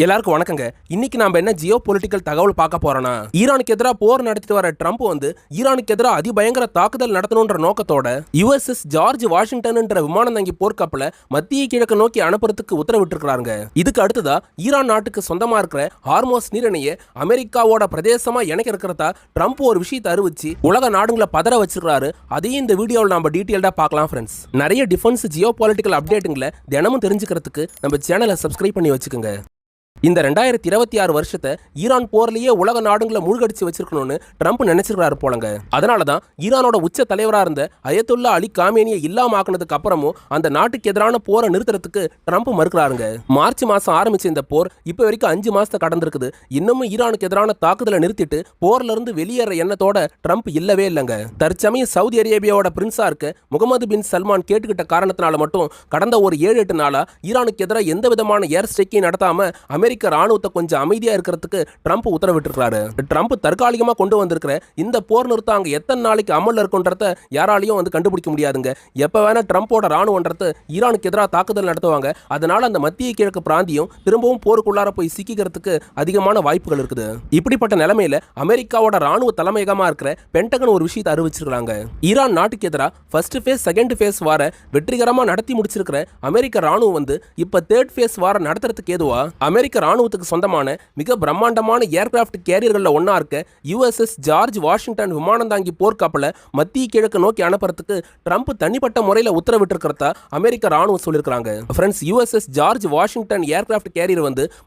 எல்லாருக்கும் வணக்கங்க. இன்னைக்கு நாம என்ன ஜியோ பொலிட்டிக்கல் தகவல் பார்க்க போறோம்னா, ஈரானுக்கு எதிராக போர் நடத்திட்டு வர ட்ரம்ப் ஈரானுக்கு எதிராக அதிபயங்கர தாக்குதல் நடத்தணும்ன்ற நோக்கத்தோட USS ஜார்ஜ் வாஷிங்டன்ன்ற விமானம் தாங்கி போர்க்கப்பலை மத்திய கிழக்கு நோக்கி அனுப்புறதுக்கு உத்தரவிட்டிருக்காங்க. இதுக்கு அடுத்ததா ஈரான் நாட்டுக்கு சொந்தமா இருக்கிற ஹார்மோஸ் நீரிணையை அமெரிக்காவோட பிரதேசமா இணைக்க இருக்கிறதா ட்ரம்ப் ஒரு விஷயத்தை அறிவிச்சு உலக நாடுகளை பதற வச்சிருக்காரு. அதையும் இந்த வீடியோவில் நம்ம டீட்டெயில்டா பார்க்கலாம் ஃப்ரெண்ட்ஸ். நிறைய டிஃபென்ஸ் ஜியோ பொலிட்டிக்கல் அப்டேட்டுங்களை தினமும் தெரிஞ்சுக்கிறதுக்கு நம்ம சேனலை சப்ஸ்கிரைப் பண்ணி வச்சுக்கோங்க. இந்த 2026 வருஷத்தை ஈரான் போர்லயே உலக நாடுகளை மூழ்கடிச்சு வச்சிருக்கணும்னு ட்ரம்ப் நினைச்சிருக்காரு போலங்க. அதனாலதான் ஈரானோட உச்ச தலைவரா இருந்த அயத்துல்லா அலி காமேனியை இல்லாம ஆக்குனதுக்கு அப்புறமும் அந்த நாட்டுக்கு எதிரான போரை நிறுத்துறதுக்கு ட்ரம்ப் மறுக்கிறாருங்க. மார்ச் மாசம் ஆரம்பிச்ச இந்த போர் இப்ப வரைக்கும் 5 மாசத்தை கடந்திருக்குது. இன்னமும் ஈரானுக்கு எதிரான தாக்குதலை நிறுத்திட்டு போர்ல இருந்து வெளியேற எண்ணத்தோட ட்ரம்ப் இல்லவே இல்லைங்க. தற்சமயம் சவுதி அரேபியாவோட பிரின்ஸா இருக்க முகமது பின் சல்மான் கேட்டுக்கிட்ட காரணத்தினால மட்டும் கடந்த ஒரு 7-8 நாளா ஈரானுக்கு எதிராக எந்த விதமான ஏர் ஸ்ட்ரைக்கையும் நடத்தாம அமெரிக்க ராணுவத்தை கொஞ்சம் அமைதியா இருக்கிறதுக்கு ட்ரம்ப் உத்தரவிட்டிருக்காரு. ட்ரம்ப் தற்காலிகமா கொண்டு வந்திருக்கிற இந்த போர் நிறுத்தம் அங்க எத்தனை நாளைக்கு அமல்ல இருக்குன்றத யாராலையும் கண்டுபிடிக்க முடியாதுங்க. எப்ப வேணா ட்ரம்போட ராணுவன்றது ஈரானுக்கு எதிராக தாக்குதல் நடத்துவாங்க. அதனால அந்த மத்திய கிழக்கு பிராந்தியம் திரும்பவும் போருக்குள்ளார போய் சிக்கிக்கிறதுக்கு அதிகமான வாய்ப்புகள் இருக்குது. இப்படிப்பட்ட நிலைமையில அமெரிக்காவோட ராணுவ தலைமையகமா இருக்கிற பென்டகன் ஒரு விஷயத்தை அறிவிச்சிருக்காங்க. ஈரான் நாட்டுக்கு எதிராக ஃபர்ஸ்ட் ஃபேஸ் செகண்ட் ஃபேஸ் வார வெற்றிகரமா நடத்தி முடிச்சிருக்கிற அமெரிக்க ராணுவம் இப்ப தேர்ட் ஃபேஸ் வார நடத்துறதுக்கு ஏதுவா அமெரிக்க ராணுவத்துக்கு சொந்தமான மிக பிரம்மாண்டமான ஏர்கிராஃப்ட் கேரியர்கள்ல ஒன்னா இருக்க USS ஜார்ஜ் வாஷிங்டன் விமானம் தாங்கி போர்க்கப்பலை மத்திய கிழக்கு நோக்கி அனுப்புறதுக்கு ட்ரம்ப் தனிப்பட்ட முறையில் உத்தரவிட்டிருக்கிறதா அமெரிக்க ராணுவம் சொல்லியிருக்காங்க. Friends, USS George Washington aircraft carrier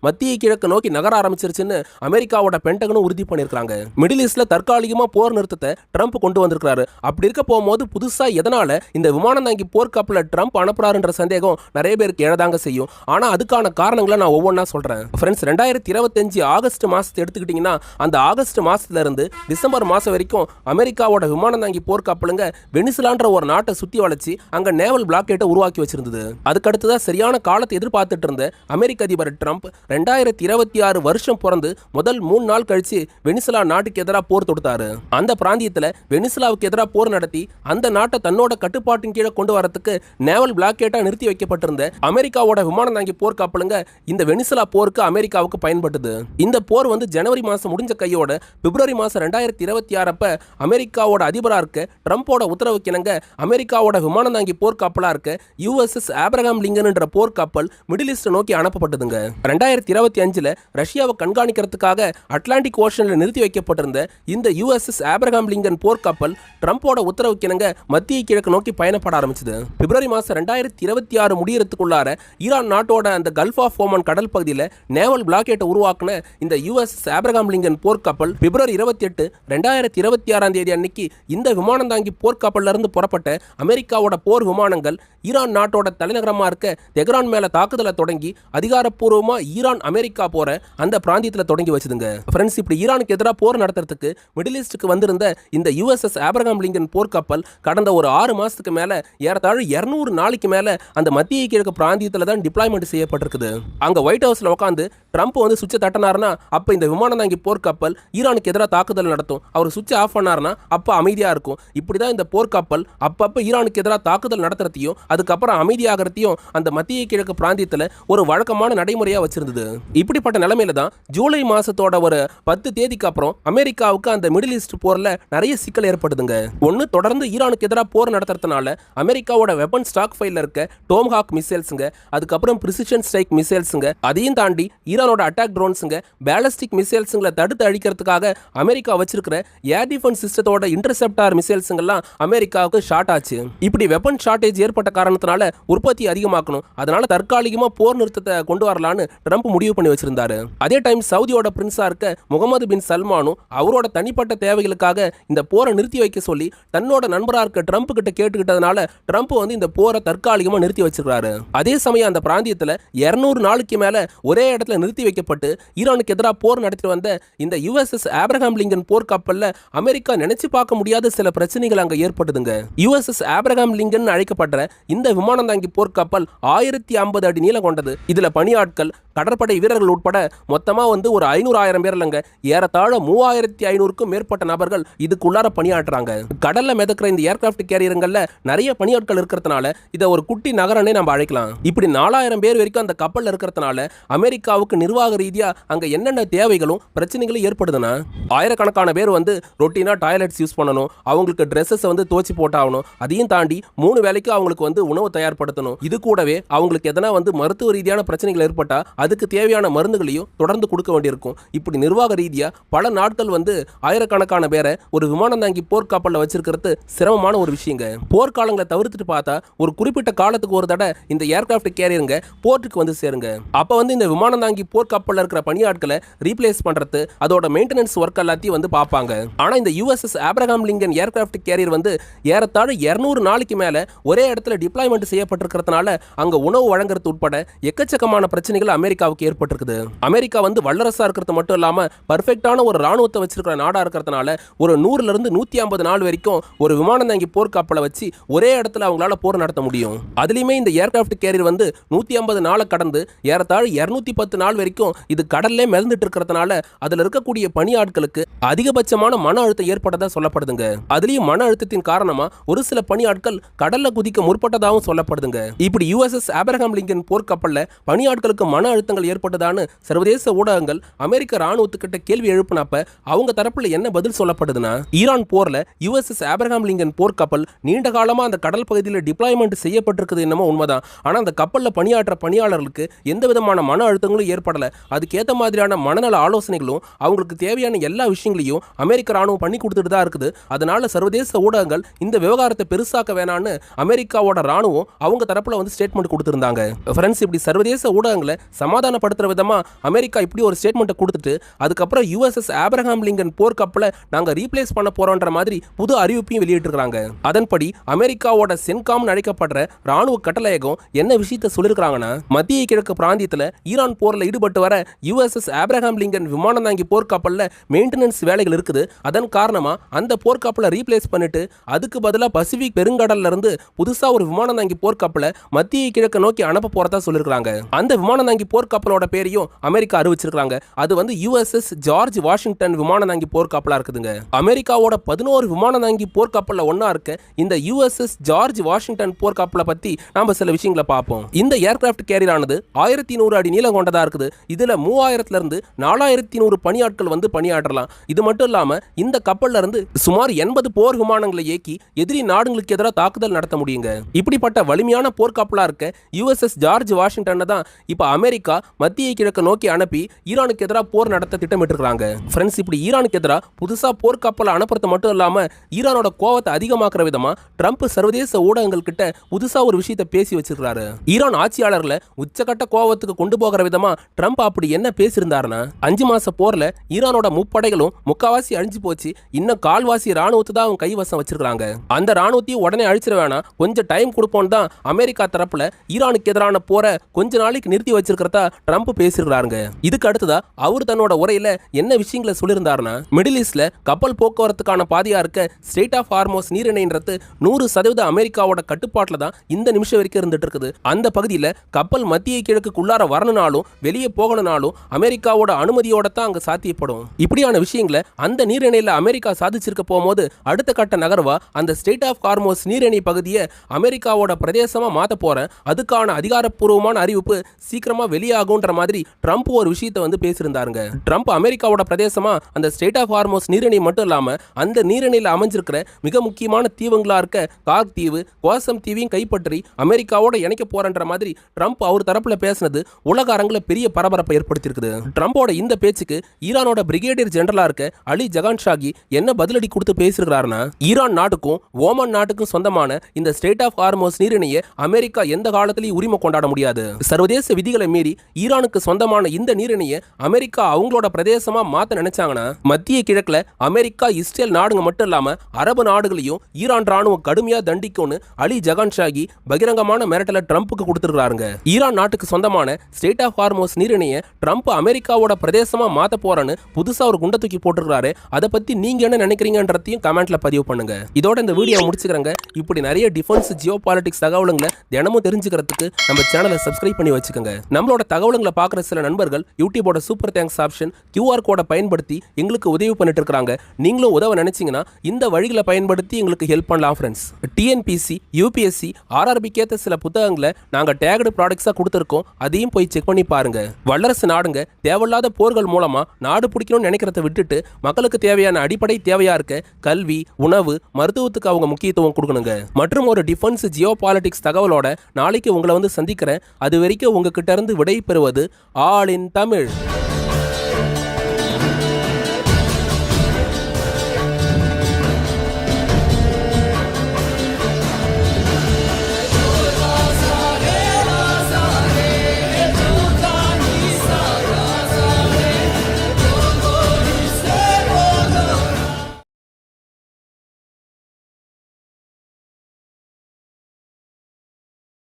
மத்திய கிழக்கு நோக்கி நகர ஆரம்பிச்சிருச்சுன்னு அமெரிக்காவோட பென்டகனும் உறுதி பண்ணியிருக்காங்க. மிடில் ஈஸ்ட்ல தற்காலிகமா போர் நிறுத்தத்தை ட்ரம்ப் கொண்டு வந்திருக்காரு. அப்படி இருக்க போகும்போது புதுசா எதனால இந்த விமானம் தாங்கி போர்க்கப்பலை ட்ரம்ப் அனுப்புறாருன்ற சந்தேகம் நிறைய பேருக்கு எழதாங்க செய்யும். ஆனா அதுக்கான காரணங்களை நான் ஒவ்வொன்றா சொல்றேன். ஃப்ரெண்ட்ஸ், 2025 ஆகஸ்ட் மாசத்தை எடுத்துக்கிட்டீங்கன்னா அந்த ஆகஸ்ட் மாசத்துல இருந்து டிசம்பர் மாசம் வரைக்கும் அமெரிக்காவோட விமானம் தாங்கி போர்க்கப்பலுங்க வெனிசுலான்ற ஒரு நாட்டை சுத்தி வளைச்சு அங்க நேவல் பிளாக்கேட்டை உருவாக்கி வச்சிருந்தது. அதுக்கடுத்துதான் சரியான காலத்தை எதிர்பார்த்துட்டு இருந்த அமெரிக்க அதிபர் ட்ரம்ப் 2026 வருஷம் பிறந்து முதல் 3 நாள் கழிச்சு வெனிசுலா நாட்டுக்கு எதிராக போர் தொடுத்தாரு. அந்த பிராந்தியத்துல வெனிசுலாவுக்கு எதிராக போர் நடத்தி அந்த நாட்டை தன்னோட கட்டுப்பாட்டின் கீழே கொண்டு வரதுக்கு நேவல் பிளாக்கேட்டா நிறுத்தி வைக்கப்பட்டிருந்த அமெரிக்காவோட விமானம் தாங்கி போர்க்கப்பலுங்க இந்த வெனிசுலா போருக்கு அமெரிக்காவுக்கு பயன்பட்டது. இந்த போர் ஜனவரி மாசம் முடிஞ்ச கையோட பிப்ரவரி மாசம் 2026 அப்ப அமெரிக்காவோட அதிபரா இருக்க ட்ரம்போட உத்தரவுக்கு இணங்க அமெரிக்காவோட விமானம் தாங்கி போர்க்கப்பலா இருக்க USS ஆப்ரஹாம் லிங்கன் என்ற போர்க்கப்பல் மிடில் ஈஸ்ட் நோக்கி அனுப்பப்பட்டதுங்க. 2025ல ரஷ்யாவை கண்காணிக்கிறதுக்காக அட்லாண்டிக் ஓஷன்ல நிறுத்தி வைக்கப்பட்டிருந்த இந்த USS ஆப்ரஹாம் லிங்கன் போர்க்கப்பல் ட்ரம்போட உத்தரவுக்கு இணங்க மத்திய கிழக்கு நோக்கி பயணப்பட ஆரம்பிச்சது. பிப்ரவரி மாசம் 2026 முடியறதுக்குள்ளார ஈரான் நாட்டோட அந்த கல்ஃப் ஆஃப் ஓமன் கடல் பகுதியில் நேவல் பிளாக்கேட்டை உருவாக்குன இந்த USS ஆப்ரஹாம் லிங்கன் போர்க்கப்பல் பிப்ரவரி 28, 2026 அன்னைக்கு இந்த விமானம் தாங்கி போர்க்கப்பல்ல இருந்து புறப்பட்ட அமெரிக்காவோட போர் விமானங்கள் ஈரான் நாட்டோட தலைநகரமா இருக்க தெஹ்ரான் மேல தாக்குதலை தொடங்கி அதிகாரப்பூர்வமா ஈரான் அமெரிக்கா போற அந்த பிராந்தியத்தில் தொடங்கி வச்சுதுங்க. ஃப்ரெண்ட்ஸ், இப்படி ஈரானுக்கு எதிராக போர் நடத்துறதுக்கு மிடில் ஈஸ்டுக்கு வந்திருந்த இந்த USS ஆப்ரஹாம் லிங்கன் போர்க்கப்பல் கடந்த ஒரு 6 மாசத்துக்கு மேல ஏறத்தாழ 200 நாளைக்கு மேல அந்த மத்திய கிழக்கு பிராந்தியத்தில் தான் டிப்ளாய்மெண்ட் செய்யப்பட்டிருக்குது. அங்க ஒயிட் ஹவுஸ்ல உட்காந்து ட்ரம்ப் சுவிட்சை தட்டினார்னா அப்ப இந்த விமானம் தாங்கி போர்க்கப்பல் ஈரானுக்கு எதிராக தாக்குதல் நடத்தும். அவர் சுவிட்சை ஆஃப் பண்ணார்னா அப்ப அமைதியா இருக்கும். இப்படிதான் இந்த போர்க்கப்பல் அப்பப்ப ஈரானுக்கு எதிராக தாக்குதல் நடத்துறதையும் அதுக்கப்புறம் அமைதியாகிறதையும் அந்த மத்திய கிழக்கு பிராந்தியத்தில் ஒரு வழக்கமான நடைமுறையா வச்சிருந்தது. இப்படிப்பட்ட நிலைமையில தான் ஜூலை மாசத்தோட ஒரு 10 தேதிக்கு அப்புறம் அமெரிக்காவுக்கு அந்த மிடில் ஈஸ்ட் போர்ல நிறைய சிக்கல் ஏற்படுதுங்க. ஒன்னு, தொடர்ந்து ஈரானுக்கு எதிராக போர் நடத்துறதுனால அமெரிக்காவோட வெப்பன் ஸ்டாக் ஃபைல்ல இருக்க டோம்ஹாக் மிசைல்ஸுங்க, அதுக்கப்புறம் பிரிசிஷன் ஸ்ட்ரைக் மிசைல்ஸுங்க, அதையும் தாண்டி ஈரானோட அட்டாக் ட்ரோன்ஸுங்க, பேலிஸ்டிக் மிசைல்ஸுங்களை தடுத்து அழிக்கிறதுக்காக அமெரிக்கா வச்சிருக்கிற ஏர் டிஃபென்ஸ் சிஸ்டத்தோட இன்டர்செப்டார் மிசைல்ஸுங்கெல்லாம் அமெரிக்காவுக்கு ஷார்ட் ஆச்சு. இப்படி வெப்பன் ஷார்டேஜ் ஏற்பட்ட காரணத்தினால உற்பத்தி அதிகமாக்கணும். அதனால தற்காலிகமா போர் நிறுத்தத்தை கொண்டு வரலான்னு ட்ரம்ப் முடிவு பண்ணி வச்சிருந்தாரு. அதே டைம் சவுதியோட பிரின்ஸா இருக்க முகமது பின் சல்மானும் அவரோட தனிப்பட்ட தேவைகளுக்காக இந்த போரை நிறுத்தி வைக்க சொல்லி தன்னோட நண்பரா இருக்க ட்ரம்ப் கிட்ட கேட்டுக்கிட்டதுனால ட்ரம்ப் இந்த போரை தற்காலிகமா நிறுத்தி வச்சிருக்காரு. அதே சமயம் அந்த பிராந்தியத்தில் 200 நாளுக்கு மேல ஒரே இடத்துல நிறுத்தி வைக்கப்பட்டு ஈரானுக்கு எதிராக போர் நடத்திட்டு வந்த இந்த USS ஆப்ரஹாம் லிங்கன் போர்க்கப்பல்ல அமெரிக்கா நினைச்சு பார்க்க முடியாத சில பிரச்சனைகள் அங்க ஏற்படுதுங்க. USS ஆப்ரஹாம் லிங்கன் அழைக்கப்படுற இந்த விமானம் தாங்கி போர்க்கப்பல் 1050 அடி நீளம் கொண்டது. இதுல பணியாட்கள், கடற்படை வீரர்கள் உட்பட மொத்தமா ஒரு 500,000 பேர் இல்லைங்க, ஏறத்தாழ 3500க்கும் மேற்பட்ட நபர்கள் இதுக்குள்ளார பணியாற்றுறாங்க. கடல்ல மிதக்கிற இந்த ஏர்கிராஃப்ட் கேரியருங்கள்ல நிறைய பணியாட்கள் இருக்கிறதுனால இதை ஒரு குட்டி நகரனே நம்ம அழைக்கலாம். இப்படி 4000 பேர் வரைக்கும் அந்த கப்பல்ல இருக்கிறதுனால அமெரிக்காவுக்கு நிர்வாக ரீதியா அங்க என்னென்ன தேவைகளும் பிரச்சனைகளும் ஏற்படுதுன்னா, ஆயிரக்கணக்கான பேர் வந்து ரொட்டீனா டாய்லெட்ஸ் யூஸ் பண்ணணும், அவங்களுக்கு ட்ரெஸ்ஸஸ் வந்து துவச்சி போட்டாகணும், அதையும் தாண்டி 3 வேளைக்கு அவங்களுக்கு வந்து உணவு தயார்படுத்தணும். இது கூடவே அவங்களுக்கு எதனா வந்து மருத்துவ ரீதியான பிரச்சனைகள் ஏற்பட்டா அதுக்கு தேவையான மருந்துகளையும் தொடர்ந்து கொடுக்க வேண்டியிருக்கும். இப்படி நிர்வாக ரீதியா பல நாட்கள் வந்து ஆயிரக்கணக்கான பேரை ஒரு விமானம் தாங்கி போர்க்கப்பல்ல வச்சிருக்கிறது சிரமமான ஒரு விஷயங்க. போர்க்காலங்களை தவிர்த்துட்டு பார்த்தா ஒரு குறிப்பிட்ட காலத்துக்கு ஒரு தடவை இந்த ஏர்கிராஃப்ட் கேரியருங்க போர்ட்டுக்கு வந்து சேருங்க. அப்ப வந்து இந்த விமானம் தாங்கி போர்க்கப்பல்ல இருக்கிற பணியாட்களை ரீப்ளேஸ் பண்றது, அதோட மெயின்டெனன்ஸ் ஒர்க் எல்லாத்தையும் வந்து பார்ப்பாங்க. ஆனா இந்த USS Abraham Lincoln aircraft carrier வந்து ஏறத்தாழ 200 நாளைக்கு மேல ஒரே இடத்துல டிப்ளாய்மெண்ட் செய்யப்பட்டிருக்கிறதுனால அங்க உணவு வழங்குறது உட்பட எக்கச்சக்கமான பிரச்சனைகள் அமெரிக்காவுக்கு ஏற்பட்டிருக்குது. அமெரிக்கா வந்து வல்லரசா இருக்கிறது மட்டும் இல்லாம பர்ஃபெக்டான ஒரு ராணுவத்தை வச்சிருக்கிற நாடா இருக்கிறதுனால ஒரு 100 இருந்து 150 நாள் வரைக்கும் ஒரு விமானம் தாங்கி போர்க்கப்பலை வச்சு ஒரே இடத்துல அவங்களால போர் நடத்த முடியும். அதுலயுமே இந்த ஏர்கிராஃப்ட் கேரியர் வந்து 150 நாளை கடந்து ஏறத்தாழ 210 நாள் வரைக்கும் இது கடல்லே மிதந்துட்டு இருக்கிறதுனால அதுல இருக்கக்கூடிய பணியாட்களுக்கு அதிகபட்சமான மன அழுத்தம் ஏற்பட்டதா சொல்லப்படுதுங்க. அதுலயும் மன அழுத்தத்தின் காரணமா ஒரு சில பணியாட்கள் கடல்ல குதிக்க முற்பட்டதாகவும் சொல்லப்படுதுங்க. இப்படி யுஎஸ்எஸ் ஆப்ரஹாம் லிங்கன் போர்க்கப்பல்ல பணியாட்களுக்கு மன அழுத்தங்கள் ஏற்பட்டதான்னு சர்வதேச ஊடகங்கள் அமெரிக்க ராணுவத்துக்கிட்ட கேள்வி எழுப்பினப்ப அவங்க தரப்புல என்ன பதில் சொல்லப்படுதுன்னா, ஈரான் போர்ல யுஎஸ்எஸ் ஆப்ரஹாம் லிங்கன் போர்க்கப்பல் நீண்ட காலமா அந்த கடல் பகுதியில் டிப்ளாய்மெண்ட் செய்யப்பட்டிருக்குது என்னமோ உண்மைதான். ஆனா அந்த கப்பல்ல பணியாற்ற பணியாளர்களுக்கு எந்த விதமான மன அழுத்தங்களும் ஏற்படல. அதுக்கேற்ற மாதிரியான மனநல ஆலோசனைகளும் அவங்களுக்கு தேவையான எல்லா விஷயங்களையும் அமெரிக்க ராணுவம் பண்ணி கொடுத்துட்டு தான் இருக்குது. அதனால சர்வதேச ஊடகங்கள் இந்த விவகாரத்தை பெருசாக்க வேணான்னு அமெரிக்காவோட ராணுவம் அவங்க தரப்புல வந்து ஸ்டேட்மெண்ட் கொடுத்திருந்தாங்க. ஃப்ரெண்ட்ஸ், இப்படி சர்வதேச ஊடகங்களை சமாதானப்படுத்துற விதமா அமெரிக்கா இப்படி ஒரு ஸ்டேட்மெண்ட் கொடுத்துட்டு அதுக்கப்புறம் யுஎஸ்எஸ் ஆப்ரஹாம் லிங்கன் போர்க்கப்பலை நாங்க ரீப்ளேஸ் பண்ண போறோன்ற மாதிரி புது அறிவிப்பையும் வெளியிட்டிருக்காங்க. அதன்படி அமெரிக்காவோட சென்காம் அழைக்கப்படுற ராணுவ கட்டளையகம் என்ன விஷயத்தை சொல்லியிருக்காங்கன்னா, மத்திய கிழக்கு பிராந்தியத்தில் ஈரான் போர்ல ஈடுபட்டு வர யுஎஸ்எஸ் ஆப்ரஹாம் லிங்கன் விமானம் தாங்கி போர்க்கப்பல்ல மெயின்டெனன்ஸ் வேலைகள் இருக்குது. அதன் காரணமா அந்த போர்க்கப்பலை ரீப்ளேஸ் பண்ணிட்டு அதுக்கு பதிலாக பசிபிக் பெருங்கடல்ல இருந்து புதுசா ஒரு விமானம் தாங்கி போர்க்கப்பலை மத்திய கிழக்கு நோக்கி அனுப்ப போறதா சொல்லியிருக்காங்க. அந்த விமானம் தாங்கி போர்க்கப்பலோட பேரையும் அமெரிக்கா அறிவிச்சிருக்காங்க. அது வந்து யுஎஸ்எஸ் ஜார்ஜ் வாஷிங்டன் விமானம் தாங்கி போர்க்கப்பலா இருக்குதுங்க. அமெரிக்காவோட 11 விமானம் தாங்கி போர்க்கப்பல்ல ஒன்னா இருக்க இந்த யுஎஸ்எஸ் ஜார்ஜ் வாஷிங்டன் போர்க்கப்பலை பத்தி நாம சில விஷயங்களை பார்ப்போம். இந்த ஏர்கிராஃப்ட் கேரியர் ஆனது 1100 அடி நீளம் கொண்டதா இருக்குது. இதுல 3000 இருந்து 4100 பணியாட்கள் வந்து பணியாற்றலாம். இது மட்டும் இல்லாம இந்த கப்பல்ல இருந்து சுமார் 80 போர் விமானங்களை இயக்கி எதிரி நாடுகளுக்கு எதிராக தாக்குதல் நடத்த முடியுங்க. இப்படிப்பட்ட வலிமையான போர்க்கப்பலா இருக்க யுஎஸ்எஸ் ஜார்ஜ் வாஷிங்டன் தான் இப்ப அமெரிக்கா மத்திய கிழக்கு நோக்கி அனுப்பி ஈரானுக்கு எதிராக போர் நடத்த திட்டமிட்டிருக்காங்க. ஃப்ரெண்ட்ஸ், இப்படி ஈரானுக்கு எதிராக புதுசா போர்க்கப்பலை அனுப்புறது மட்டும் இல்லாம ஈரானோட கோவத்தை அதிகமாக்குற விதமா ட்ரம்ப் சர்வதேச ஊடகங்கள் கிட்ட புதுசா ஒரு விஷயத்தை பேசி வச்சிருக்காரு. ஈரான் ஆட்சியாளர்களை உச்சகட்ட கோவத்துக்கு கொண்டு போகிற விதமா ட்ரம்ப் அப்படி என்ன பேசியிருந்தாருன்னா, 5 மாச போர்ல ஈரானோட முப்படைகளும் முக்காவாசி அழிஞ்சு போச்சு, இன்னும் கால்வாசி ராணுவத்தை தான் அவங்க கைவசம் வச்சிருக்காங்க. அந்த ராணுவத்தையும் உடனே அழிச்சிட வேணாம், கொஞ்சம் டைம் கொடுப்போம் தான் அமெரிக்கா தரப்புல ஈரானுக்கு எதிரான போரை கொஞ்ச நாளைக்கு நிறுத்தி வச்சிருக்கிறதா ட்ரம்ப் பேசியிருக்காருங்க. இதுக்கு அடுத்ததா அவர் தன்னோட உரையில என்ன விஷயங்களை சொல்லியிருந்தாருன்னா, மிடில் ஈஸ்ட்ல கப்பல் போக்குவரத்துக்கான பாதையா இருக்க ஸ்ட்ரெய்ட் ஆஃப் ஹார்மோஸ் நீரிணைன்றது 100% அமெரிக்காவோட கட்டுப்பாட்டில் தான் இந்த நிமிஷம் வரைக்கும் இருந்துட்டு இருக்குது. அந்த பகுதியில் கப்பல் மத்திய கிழக்குள்ளார வரணும்னாலும் வெளியே போகணும்னாலும் அமெரிக்காவோட அனுமதியோட தான் அங்க சாத்தியப்படும். இப்படியான விஷயங்களை அந்த நீரிணையில அமெரிக்கா சாதிச்சிருக்க போகும்போது அடுத்த கட்ட நகர்வா அந்த ஸ்ட்ரெய்ட் ஆஃப் ஹார்மோஸ் நீரிணை பகுதியை அமெரிக்காவோட பிரதேசமா மாத்த போறேன், அதுக்கான அதிகாரப்பூர்வமான அறிவிப்பு சீக்கிரமா வெளியாகும்ன்ற மாதிரி ட்ரம்ப் ஒரு விஷயத்தை வந்து பேசியிருந்தாருங்க. ட்ரம்ப் அமெரிக்காவோட பிரதேசமா அந்த ஸ்ட்ரெய்ட் ஆஃப் ஹார்மோஸ் நீரிணை மட்டும் இல்லாம அந்த நீரிணையில் அமைஞ்சிருக்கிற மிக முக்கியமான தீவுங்களா இருக்க கார்க் தீவு, கோசம் தீவையும் கைப்பற்றி அமெரிக்காவோட இணைக்க போறன்ற மாதிரி ட்ரம்ப் அவர் தரப்புல பேசினது உலக அரங்குல பெரிய பரபரப்பை ஏற்படுத்தியிருக்குது. ட்ரம்போட இந்த பேச்சுக்கு ஈரானோட பிரிகேடியர் ஜெனரலா இருக்க அலி ஜகான்ஷாகி என்ன பதிலடி கொடுத்து பேசியிருக்கிறாருன்னா, ஈரான் நாட்டுக்கும் ஓமன் நாட்டுக்கும் சொந்தமான இந்த ஸ்ட்ரெய்ட் ஆஃப் ஹார்மோஸ் நீரிணையை அமெரிக்கா எந்த காலத்திலையும் உரிமை கொண்டாட முடியாது. சர்வதேச விதிகளை மீறி ஈரானுக்கு சொந்தமான இந்த நீரிணையை அமெரிக்கா அவங்களோட பிரதேசமா மாத்த நினைச்சாங்கன்னா மத்திய கிழக்குல அமெரிக்கா இஸ்ரேல் நாடுங்க மட்டும் இல்லாம அரபு நாடுகளையும் ஈரான் ராணுவம் கடுமையா தண்டிக்கும்னு அலி ஜகான்ஷாகி பகிரங்கமான மிரட்டலை ட்ரம்புக்கு கொடுத்திருக்காருங்க. ஈரான் நாட்டுக்கு சொந்தமான ஸ்ட்ரெய்ட் ஆஃப் ஹார்மோஸ் நீரிணையை ட்ரம்ப் அமெரிக்காவோட பிரதேசமா மாத்த போறன்னு புதுசா ஒரு குண்டை தூக்கி போட்டிருக்காரு. அதை பத்தி நீங்க என்ன நினைக்கிறீங்கன்றதையும் கமெண்ட்ல பதிவு பண்ணுங்க. இதோட இந்த வீடியோ முடிச்சுக்கிறேங்க. இப்படி நிறைய டிஃபென்ஸ் ஜியோ பாலிடிக்ஸ் தகவல்களை தினமும் தெரிஞ்சுக்கிறதுக்கு நம்ம சேனலை சப்ஸ்கிரைப் பண்ணி வச்சுக்கோங்க. நம்மளோட தகவல்களை பார்க்குற சில நண்பர்கள் யூடியூபோட சூப்பர் தேங்க்ஸ் ஆப்ஷன் QR கோடை பயன்படுத்தி எங்களுக்கு உதவி பண்ணிட்டு இருக்காங்க. நீங்களும் உதவ நினைச்சீங்கன்னா இந்த வழிகளை பயன்படுத்தி எங்களுக்கு ஹெல்ப் பண்ணலாம் ஃப்ரெண்ட்ஸ். டிஎன்பிசி, யூபிஎஸ்சி, RRBக்கு ஏற்ற சில புத்தகங்களை நாங்கள் டேக்டு ப்ராடக்ட்ஸாக கொடுத்துருக்கோம். அதையும் போய் செக் பண்ணி பண்ணி பாருங்க. வல்லரசு நாடுங்க தேவையில்லாத போர்கள் மூலமா நாடு பிடிக்கணும்னு நினைக்கிறத விட்டுட்டு மக்களுக்கு தேவையான அடிப்படை தேவையா இருக்க கல்வி, உணவு, மருத்துவத்துக்கு அவங்க முக்கியத்துவம் கொடுக்கணுங்க. மற்றும் ஒரு டிஃபென்ஸ் ஜியோ பாலிடிக்ஸ் தகவலோட நாளைக்கு உங்களை வந்து சந்திக்கிறேன். அது வரைக்கும் உங்ககிட்ட இருந்து விடை பெறுவது ஆல் இன் தமிழ்.